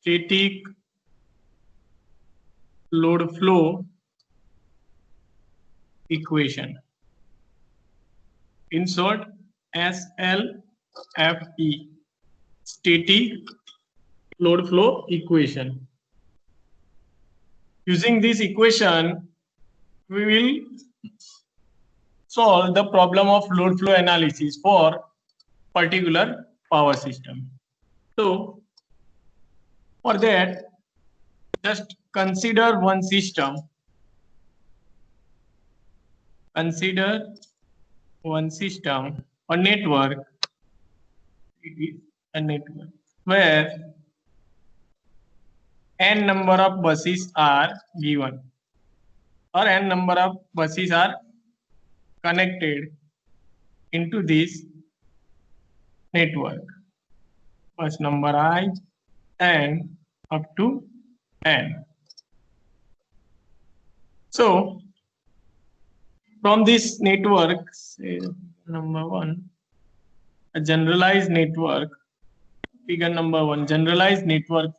static load flow equation. In short, SLFE, static load flow equation. Using this equation, we will solve the problem of load flow analysis for particular power system. So, for that, just consider one system. Consider one system or network. It is a network where n number of buses are given or n number of buses are connected into this network. Bus number I and up to n. So from this network, say number 1, a generalized network, figure number 1, generalized network.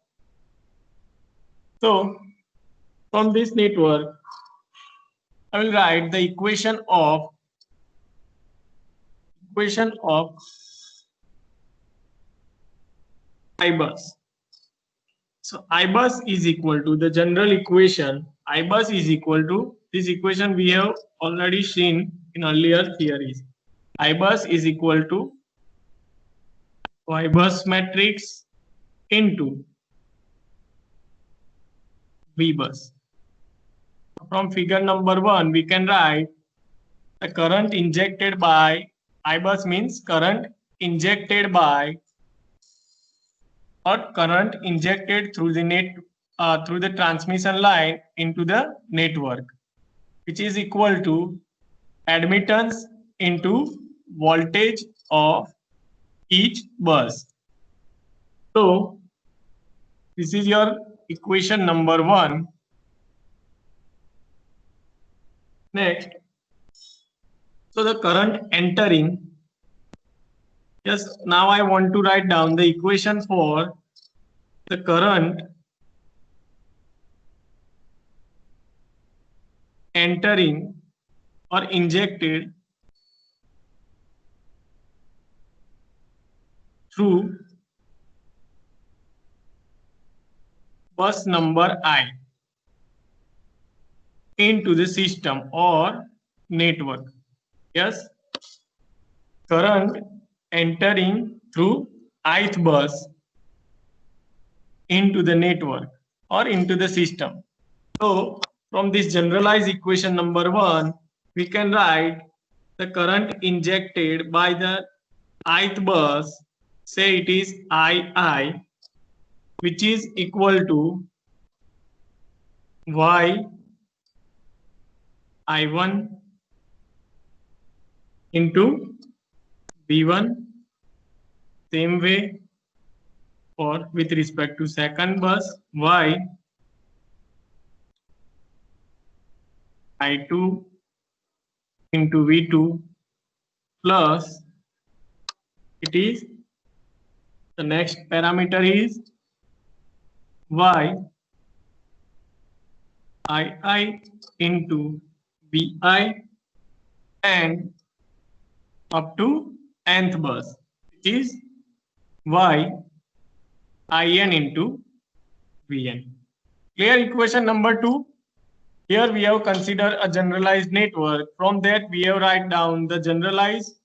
So from this network, I will write the equation of IBus. So IBus is equal to the general equation. IBus is equal to this equation we have already seen in earlier theories. IBus is equal to YBus matrix into VBus. From figure number 1, we can write the current injected by IBus means current injected by or current injected through the transmission line into the network, which is equal to admittance into voltage of each bus. So this is your equation number 1. Next, so the current entering. Yes, now I want to write down the equation for the current entering or injected through bus number I into the system or network. Yes, current entering through ith bus into the network or into the system. So from this generalized equation number 1, we can write the current injected by the ith bus, say it is II, which is equal to Y I1 into V1. Same way for with respect to second bus, Y I2 into V2 plus it is the next parameter is Y II into Vi and up to nth bus, which is Y In into Vn. Clear equation number 2? Here we have considered a generalized network. From that we have write down the generalized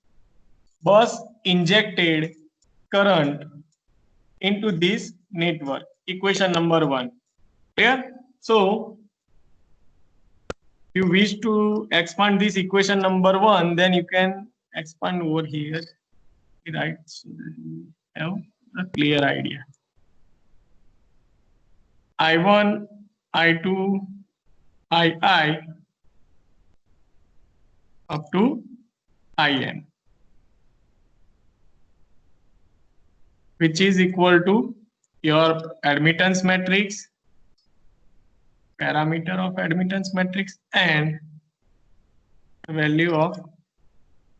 bus injected current into this network. Equation number 1. Clear? So if you wish to expand this equation number 1, then you can expand over here, right? So that you have a clear idea. I1, I2, II up to In, which is equal to your admittance matrix, parameter of admittance matrix, and the value of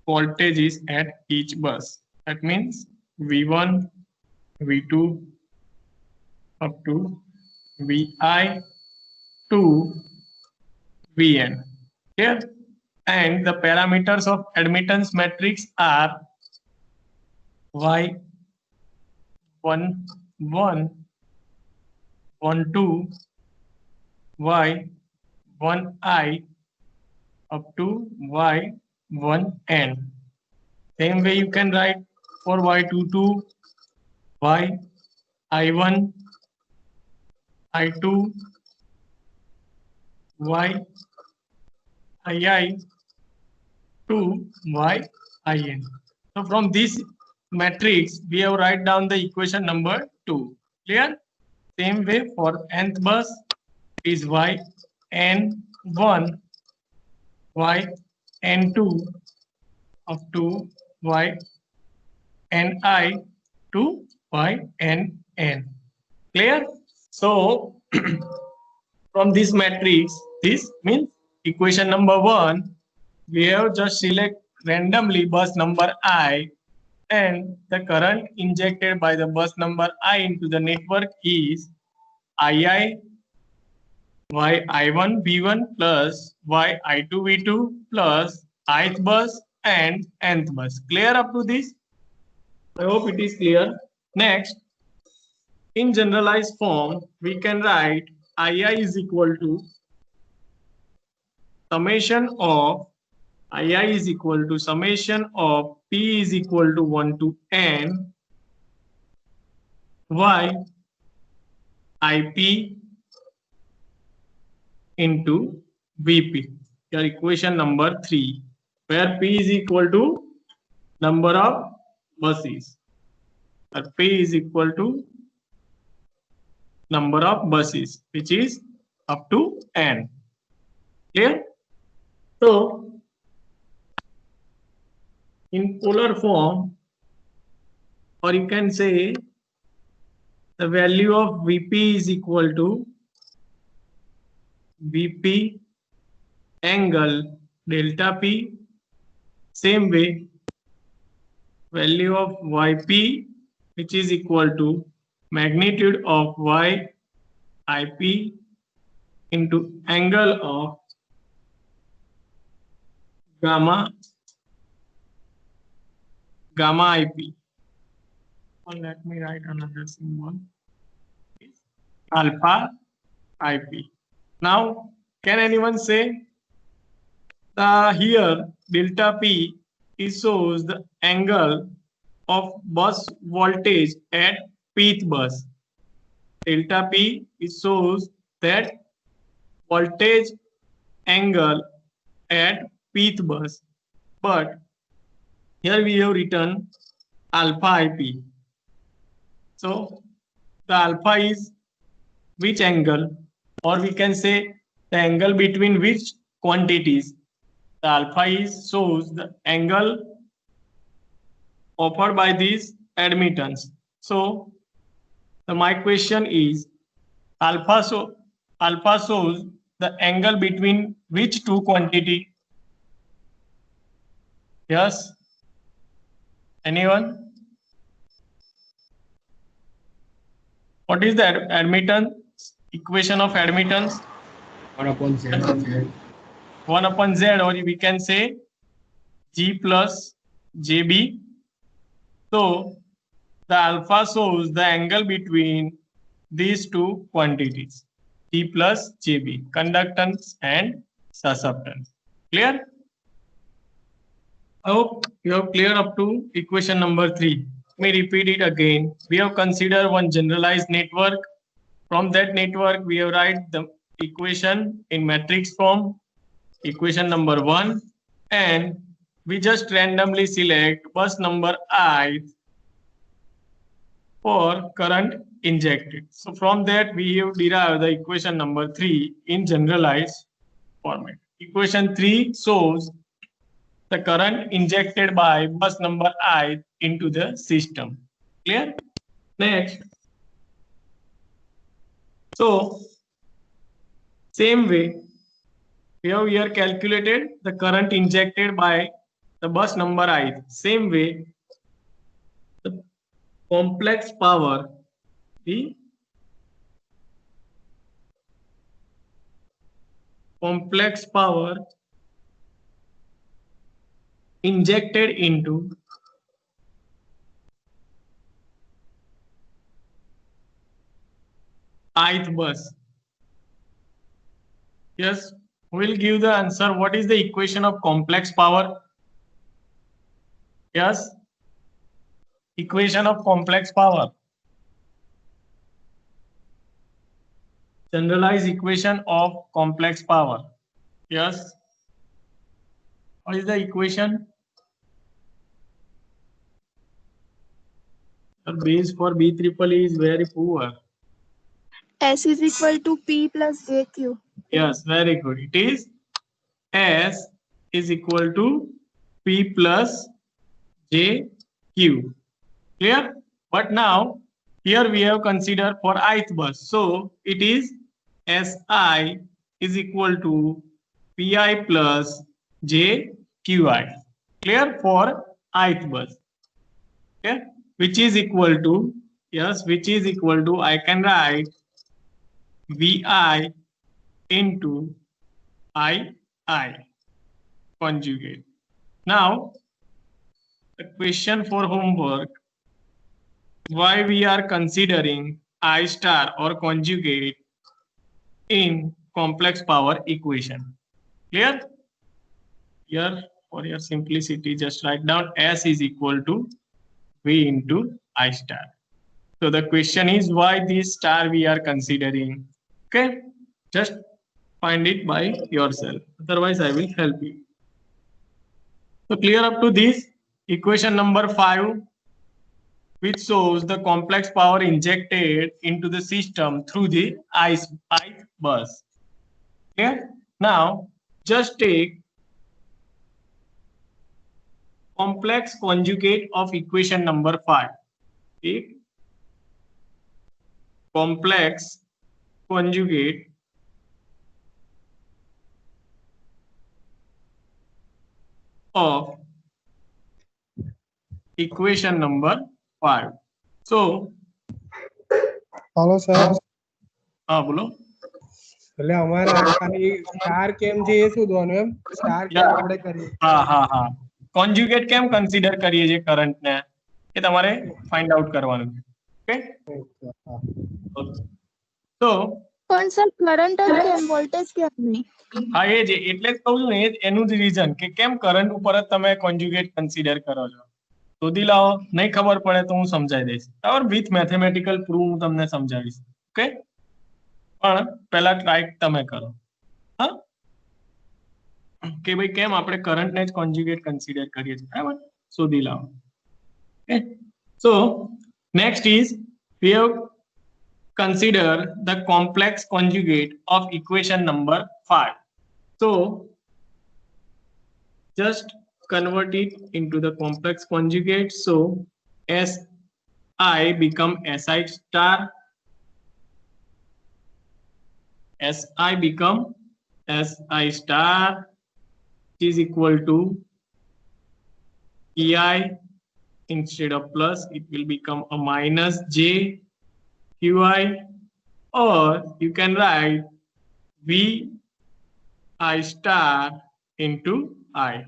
voltages at each bus. That means V1, V2, up to Vi to Vn. Here, and the parameters of admittance matrix are Y11, 12, Y1i up to Y1n. Same way you can write for Y22, Y1, I2, Yi to Yin. So from this matrix, we have write down the equation number 2. Clear? Same way for nth bus is Yn1, Yn2 up to Yni to Ynn. Clear? So from this matrix, this means equation number 1, we have just select randomly bus number I, and the current injected by the bus number I into the network is II Y1 V1 plus Y2 V2 plus ith bus and nth bus. Clear up to this? I hope it is clear. Next, in generalized form, we can write II is equal to summation of II is equal to summation of P is equal to 1 to N Y IP into Vp. Your equation number 3, where P is equal to number of buses. P is equal to number of buses, which is up to N. Clear? So, in polar form, or you can say the value of Vp is equal to Vp angle delta P. Same way, value of Yp, which is equal to magnitude of Yip into angle of gamma Ip. Or let me write another symbol. Alpha Ip. Now, can anyone say here delta P is shows the angle of bus voltage at pth bus. Delta P is shows that voltage angle at pth bus, but here we have written alpha Ip. So the alpha is which angle, or we can say the angle between which quantities. The alpha is shows the angle offered by this admittance. So my question is alpha shows the angle between which two quantity? Yes? Anyone? What is the admittance? Equation of admittance? 1 upon Z. 1 upon Z, or we can say G plus JB. So the alpha shows the angle between these two quantities, G plus JB, conductance and susceptance. Clear? I hope you have clear up to equation number 3. Let me repeat it again. We have considered one generalized network. From that network, we have write the equation in matrix form, equation number 1, and we just randomly select bus number I for current injected. So from that, we have derived the equation number 3 in generalized format. Equation 3 shows the current injected by bus number I into the system. Clear? Next. So, same way, we have here calculated the current injected by the bus number I. Same way, the complex power, the complex power injected into ith bus. Yes, we'll give the answer. What is the equation of complex power? Yes, equation of complex power. Generalized equation of complex power. Yes. What is the equation? The base for B triple E is very poor. S is equal to P plus JQ. Yes, very good. It is S is equal to P plus JQ. Clear? But now here we have considered for ith bus. So it is SI is equal to PI plus JQI. Clear? For ith bus. Okay? Which is equal to, yes, which is equal to, I can write VI into II conjugate. Now, the question for homework, why we are considering I star or conjugate in complex power equation. Clear? Here, for your simplicity, just write down S is equal to V into I star. So the question is why this star we are considering. Okay, just find it by yourself. Otherwise, I will help you. So clear up to this equation number 5, which shows the complex power injected into the system through the ith bus. Clear? Now, just take complex conjugate of equation number 5. Take complex conjugate of equation number 5. So, hello sir हाँ बोलो. એટલે અમારે આ ખાલી star કેમ છે એ શોધવાનું એમ star કેમ આપણે કરીએ હા કોન્જ્યુગેટ કેમ કન્સિડર કરીએ છીએ કરંટ ને એ તમારે ફાઇન્ડ આઉટ કરવાનું છે. ઓકે, તો પણ સર કરંટ જ કેમ વોલ્ટેજ કેમ નહીં? હા એ જ એટલે જ કહું છું ને, એનું જ રીઝન કે કેમ કરંટ ઉપર જ તમે કોન્જ્યુગેટ કન્સિડર કરો છો. શોધી લાવો, નહીં ખબર પડે તો હું સમજાવી દઈશ. બરાબર, વિથ મેથેમેટિકલ પ્રૂફ હું તમને સમજાવીશ. ઓકે, પણ પહેલા ટ્રાય તમે કરો. હા, કે ભાઈ કેમ આપણે કરંટને જ કોન્જ્યુગેટ કન્સિડર કરીએ છીએ. બરાબર, શોધી લાવો. Okay, so next is we have consider the complex conjugate of equation number 5. So just convert it into the complex conjugate. So SI become SI star, SI become SI star is equal to PI. Instead of plus, it will become a minus J QI, or you can write VI star into I.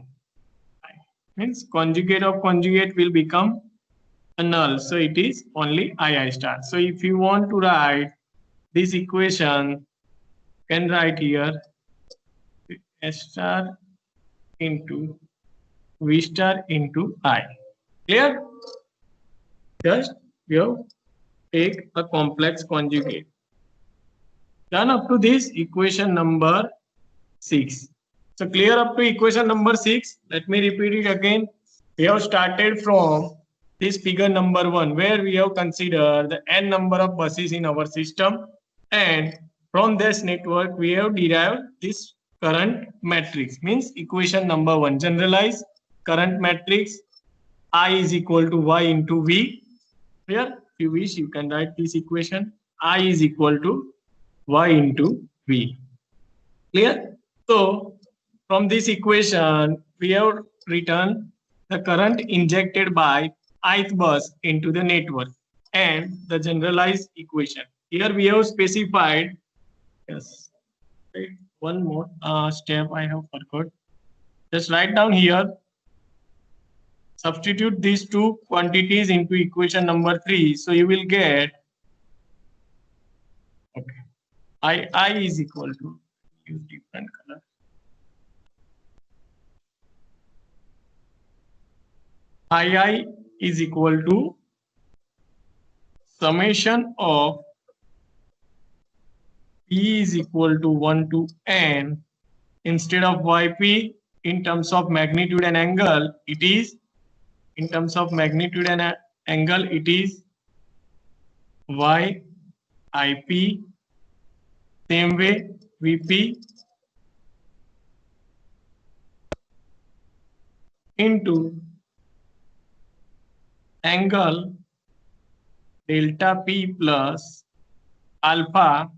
Means conjugate of conjugate will become a null, so it is only II star. So if you want to write this equation, you can write here S star into V star into I. Clear? Just you take a complex conjugate. Done up to this equation number 6. So clear up to equation number 6. Let me repeat it again. We have started from this figure number 1, where we have considered the n number of buses in our system, and from this network we have derived this current matrix. Means equation number 1, generalized current matrix. I is equal to Y into V. Here, if you wish, you can write this equation. I is equal to Y into V. Clear? So from this equation, we have written the current injected by ith bus into the network and the generalized equation. Here we have specified, yes, right, one more step I have forgot. Just write down here. Substitute these two quantities into equation number 3. So you will get, okay, I is equal to, use different color. I is equal to summation of P is equal to 1 to N. Instead of YP in terms of magnitude and angle, it is in terms of magnitude and angle, it is YIP. Same way, VP into angle delta P plus alpha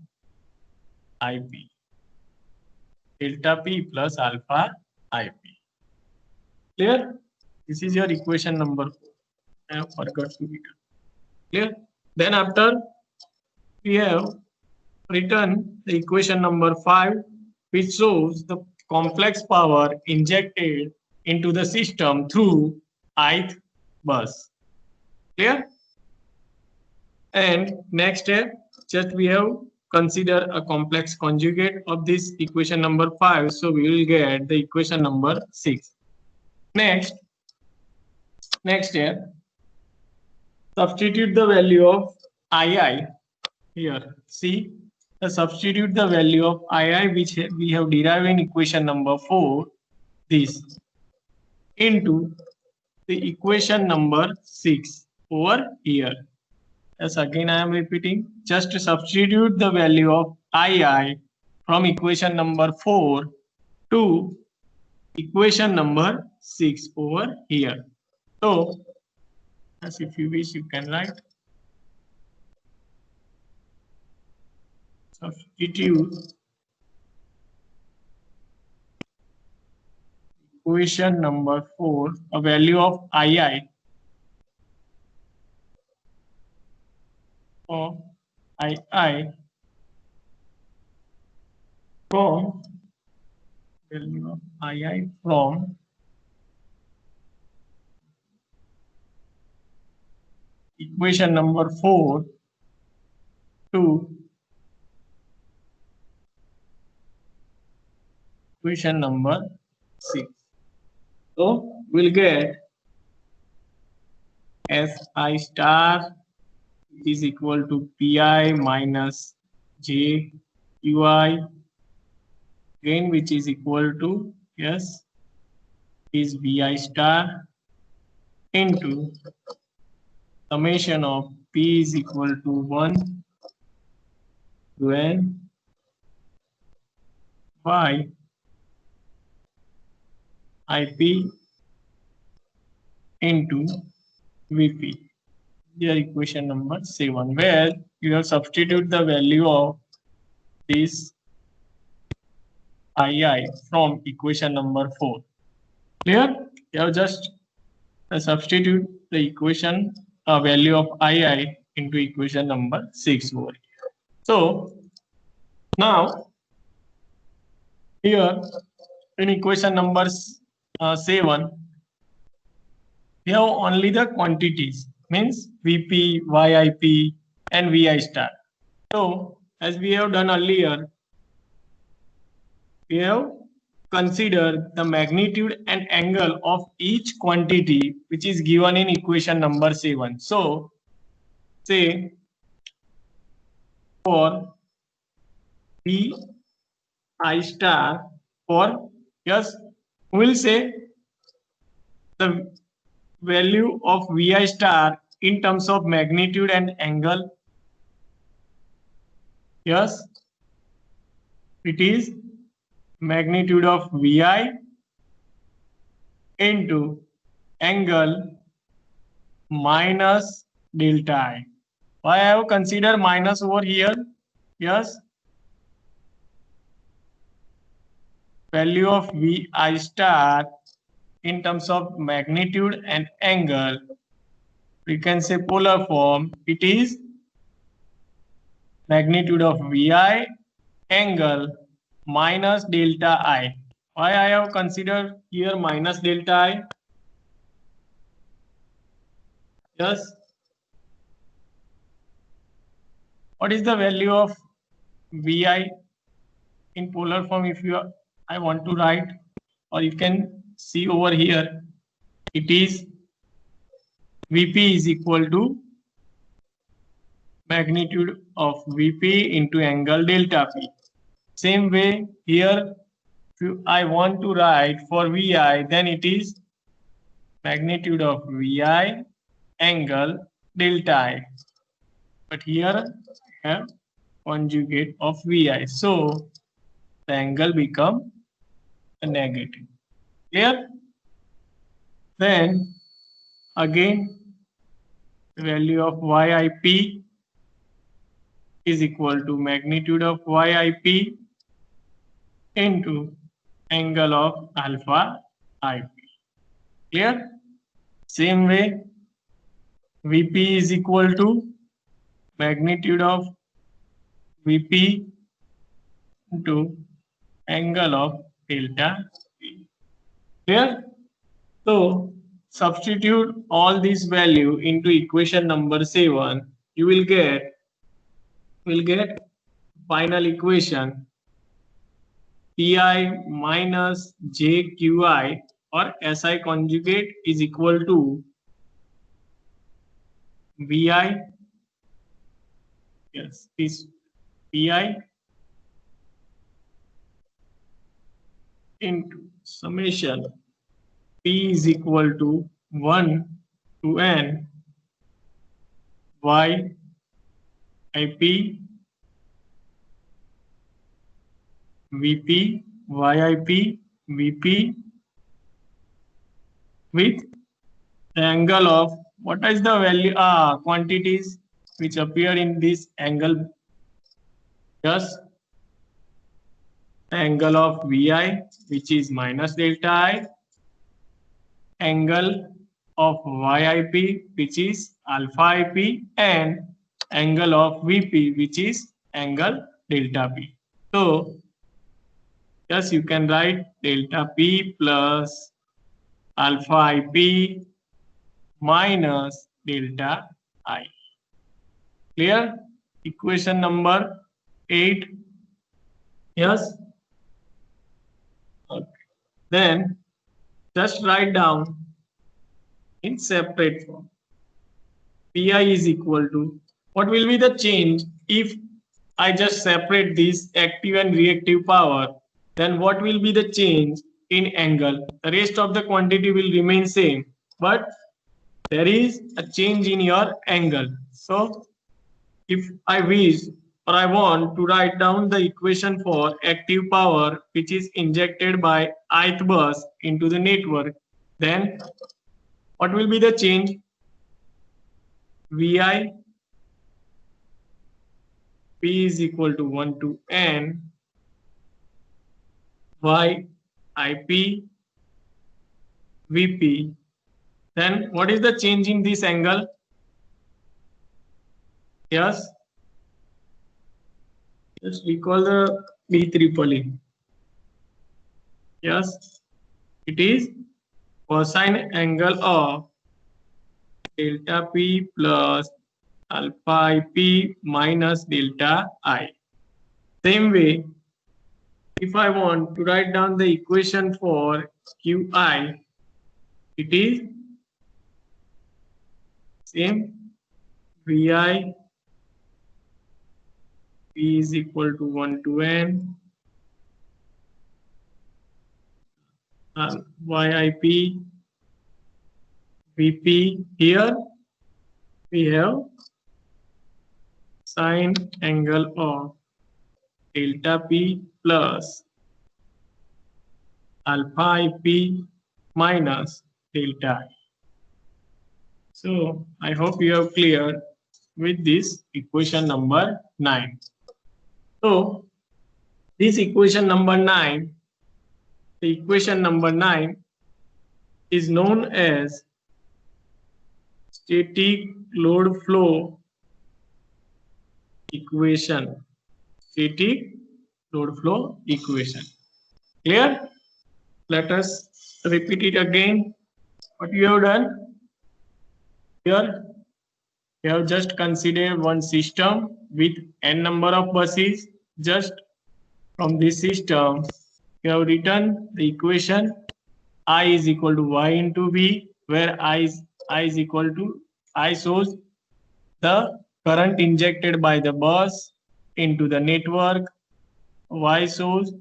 IP. Delta P plus alpha IP. Clear? This is your equation number 4. I have forgot to write. Clear? Then after we have written the equation number 5, which shows the complex power injected into the system through ith bus. Clear? And next step, just we have consider a complex conjugate of this equation number 5. So we will get the equation number 6. Next step, substitute the value of II here. See, substitute the value of II which we have derived in equation number 4, this, into the equation number 6 over here. As again I am repeating, just to substitute the value of II from equation number 4 to equation number 6 over here. So, as if you wish, you can write. Substitute equation number 4, a value of II or II from value of II from equation number 4 to equation number 6. So we'll get SI star is equal to PI minus JQI, again which is equal to, yes, is VI star into summation of P is equal to 1 to N by IP into VP. Here equation number 7, where you have substitute the value of this II from equation number 4. Clear? You have just substitute the equation value of II into equation number 6 over here. So now here in equation number 7, we have only the quantities, means VP, YIP and VI star. So as we have done earlier, we have considered the magnitude and angle of each quantity which is given in equation number 7. So say for VI star, for, yes, we will say the value of VI star in terms of magnitude and angle. Yes, it is magnitude of VI into angle minus delta I. Why I have considered minus over here? Yes, value of VI star in terms of magnitude and angle, we can say polar form, it is magnitude of VI, angle minus delta I. Why I have considered here minus delta I? Yes. What is the value of Vi in polar form? If I want to write, or you can see over here, it is Vp is equal to magnitude of Vp into angle delta P. Same way here, if I want to write for Vi, then it is magnitude of Vi angle delta I. But here I have conjugate of Vi. So the angle become a negative. Clear? Then again, the value of Yip is equal to magnitude of Yip into angle of alpha Ip. Clear? Same way, Vp is equal to magnitude of Vp into angle of delta P. Clear? So substitute all this value into equation number 7. You will get final equation Pi minus JQi or SI conjugate is equal to Vi. Yes, is Pi into summation P is equal to 1 to N Y IP VP YIP VP with the angle of what is the value quantities which appear in this angle. Yes, the angle of Vi, which is minus delta I, angle of YIP, which is alpha IP, and angle of VP, which is angle delta P. So yes, you can write delta P plus alpha IP minus delta I. Clear? Equation number 8. Yes. Okay. Then just write down in separate form. Pi is equal to, what will be the change if I just separate this active and reactive power? Then what will be the change in angle? The rest of the quantity will remain same, but there is a change in your angle. So if I wish or I want to write down the equation for active power which is injected by ith bus into the network, then what will be the change? Vi P is equal to 1 to N Y IP VP. Then what is the change in this angle? Yes. Just recall the B triple E. Yes. It is cosine angle of delta P plus alpha IP minus delta I. Same way, if I want to write down the equation for Qi, it is same Vi P is equal to 1 to N YIP VP. Here we have sine angle of delta P plus alpha IP minus delta I. So I hope you have cleared with this equation number 9. So this equation number 9, the equation number 9 is known as static load flow equation. Static load flow equation. Clear? Let us repeat it again. What you have done here? You have just considered one system with n number of buses. Just from this system, you have written the equation I is equal to y into v, where I is equal to I shows the current injected by the bus into the network, y shows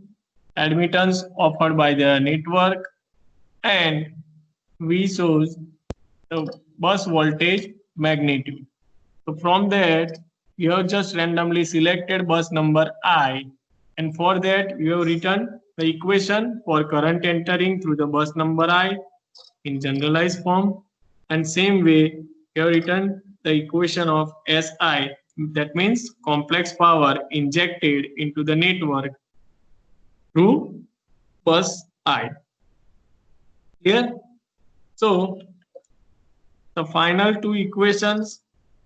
admittance offered by the network, and v shows the bus voltage magnitude. So from that, you have just randomly selected bus number I, and for that you have written the equation for current entering through the bus number I in generalized form, and same way you have written the equation of SI, that means complex power injected into the network through bus I. Here, so the final two equations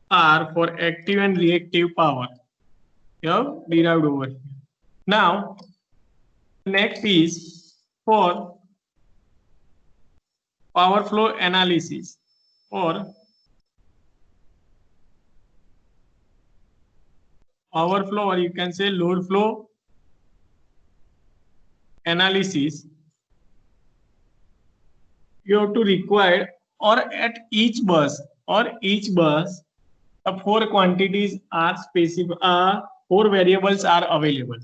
are for active and reactive power. You have derived over here. Now, next is for power flow analysis, or power flow, or you can say load flow analysis. You have to require, or at each bus, the four quantities are specific. Four variables are available.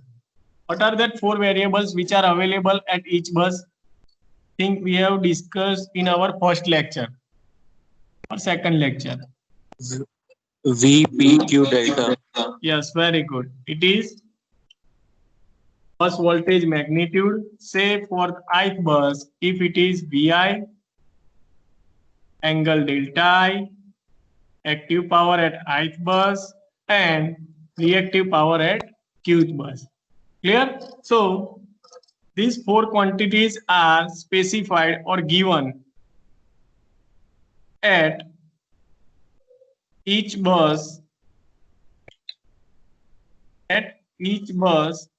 What are that four variables which are available at each bus? I think we have discussed in our first lecture or second lecture. V, P, Q, delta. Yes, very good. It is bus voltage magnitude. Say for ith bus, if it is VI, angle delta I, active power at ith bus, and reactive power at qth bus. Clear? So these four quantities are specified or given at each bus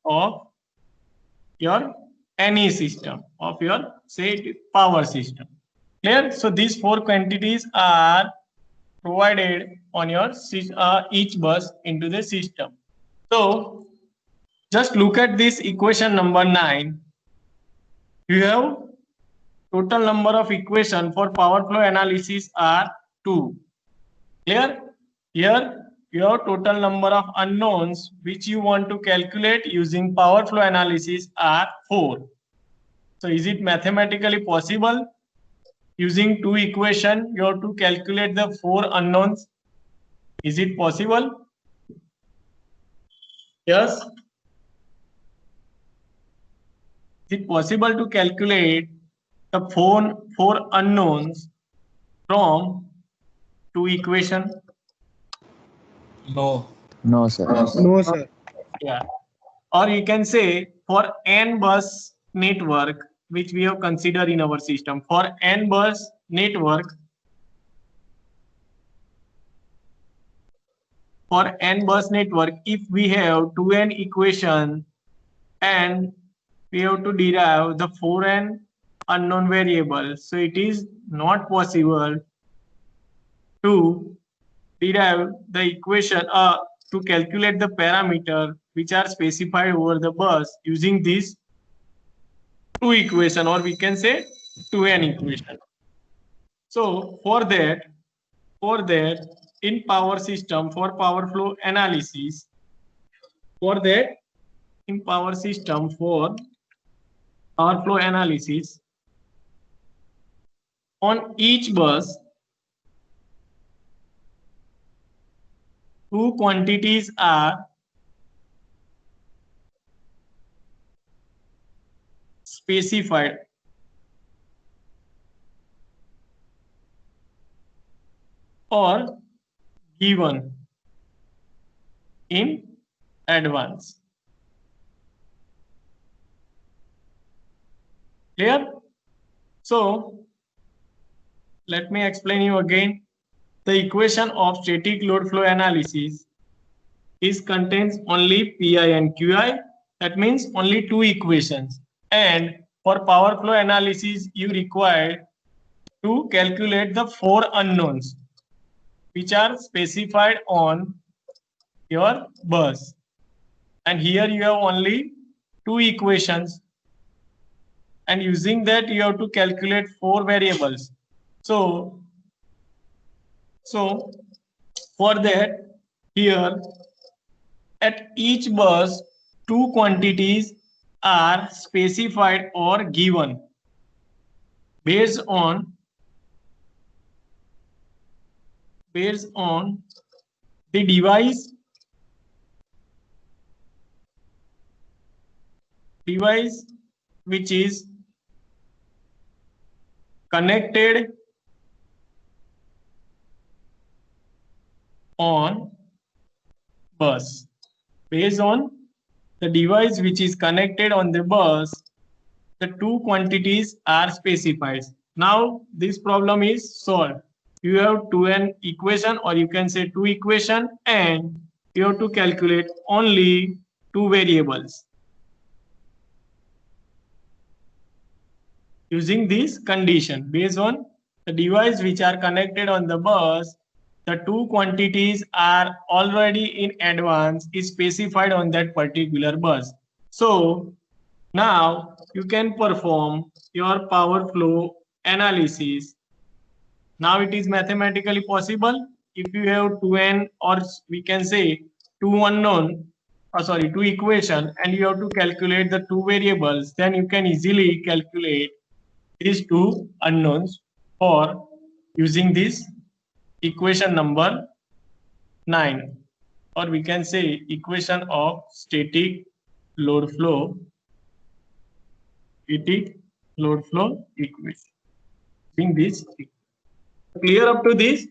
of your any system, of your say power system. Clear? So these four quantities are provided on your each bus into the system. So just look at this equation number 9. You have total number of equation for power flow analysis are 2. Clear? Here you have total number of unknowns which you want to calculate using power flow analysis are 4. So is it mathematically possible? Using two equation, you have to calculate the 4 unknowns. Is it possible? Yes. Is it possible to calculate the four unknowns from two equation? No. No, sir. No, sir. Yeah. Or you can say for n bus network, which we have considered in our system. For n bus network, if we have 2n equation and we have to derive the 4n unknown variables, so it is not possible to derive the equation to calculate the parameter which are specified over the bus using these two equation, or we can say 2n equation. So for that in power system, for power flow analysis, for power flow analysis, on each bus two quantities are specified or given in advance. Clear? So let me explain you again. The equation of static load flow analysis is contains only Pi and Qi, That means only two equations. And for power flow analysis, you require to calculate the four unknowns which are specified on your bus. And here you have only two equations. And using that, you have to calculate four variables. So for that, here at each bus, two quantities are specified or given based on the device which is connected on bus. Based on the device which is connected on the bus, the two quantities are specified. Now this problem is solved. You have an equation, or you can say two equation, and you have to calculate only two variables. Using this condition, based on the device which are connected on the bus, the two quantities are already in advance is specified on that particular bus. So now you can perform your power flow analysis. Now it is mathematically possible. If you have 2n, or we can say two equation, and you have to calculate the two variables, then you can easily calculate these two unknowns for using this equation number 9, or we can say equation of static load flow equation. Using this, clear up to this?